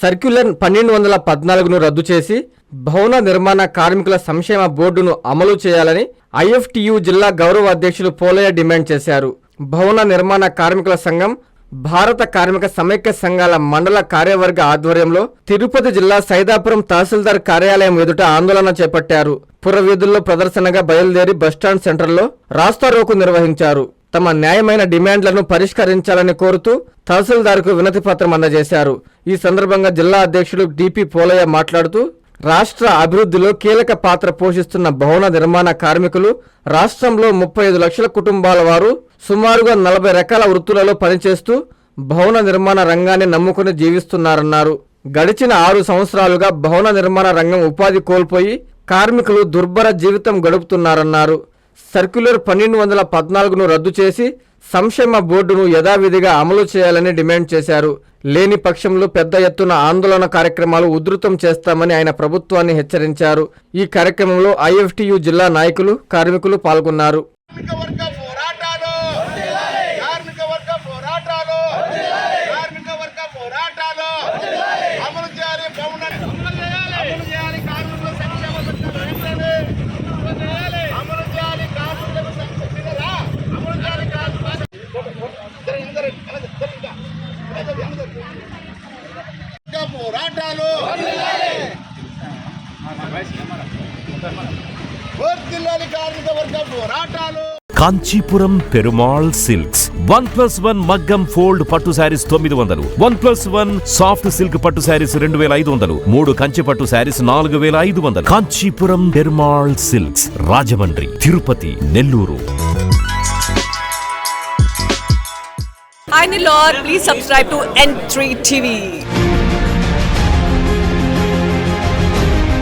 Circular 1214ను రద్దు చేసి భవన నిర్మాణ కార్మికుల సంక్షేమ బోర్డును అమలు చేయాలని ఐఎఫ్టియు జిల్లా గౌరవ అధ్యక్షులు పోలయ్య డిమాండ్ చేశారు. భవన నిర్మాణ కార్మికుల సంఘం, భారత కార్మిక సమైక్య సంఘాల మండల కార్యవర్గ ఆధ్వర్యంలో తిరుపతి జిల్లా సైదాపురం తహసీల్దార్ కార్యాలయం ఎదుట ఆందోళన చేపట్టారు. పురవీధుల్లో ప్రదర్శనగా బయలుదేరి బస్టాండ్ సెంటర్లో రాస్తారోకో నిర్వహించారు. తమ న్యాయమైన డిమాండ్లను పరిష్కరించాలని కోరుతూ తహసీల్దార్కు వినతి పత్రం అందజేశారు. ఈ సందర్భంగా జిల్లా అధ్యక్షులు డిపి పోలయ్య మాట్లాడుతూ, రాష్ట్ర అభివృద్ధిలో కీలక పాత్ర పోషిస్తున్న భవన నిర్మాణ కార్మికులు రాష్ట్రంలో 35 లక్షల కుటుంబాల వారు సుమారుగా 40 రకాల వృత్తులలో పనిచేస్తూ భవన నిర్మాణ రంగాన్ని నమ్ముకుని జీవిస్తున్నారన్నారు. గడిచిన 6 సంవత్సరాలుగా భవన నిర్మాణ రంగం ఉపాధి కోల్పోయి కార్మికులు దుర్భర జీవితం గడుపుతున్నారన్నారు. సర్క్యులర్ 1214ను రద్దు చేసి సంక్షేమ బోర్డును యథావిధిగా అమలు చేయాలని డిమాండ్ చేశారు. లేని పక్షంలో పెద్ద ఎత్తున ఆందోళన కార్యక్రమాలు ఉధృతం చేస్తామని ఆయన ప్రభుత్వాన్ని హెచ్చరించారు. ఈ కార్యక్రమంలో ఐఎఫ్టియు జిల్లా నాయకులు, కార్మికులు పాల్గొన్నారు. కాంచీపురం పెరుమాళ్ సిల్క్స్ 1+1 మగ్గం ఫోల్డ్ పట్టు శారీస్ 900, 1+1 సాఫ్ట్ సిల్క్ పట్టు శారీస్ 2500, 3 కంచి పట్టు saris 4500. Kanchipuram Perumal silks, Rajahmundry, Tirupati, Nellore. Hi Nilor, please subscribe to N3 TV.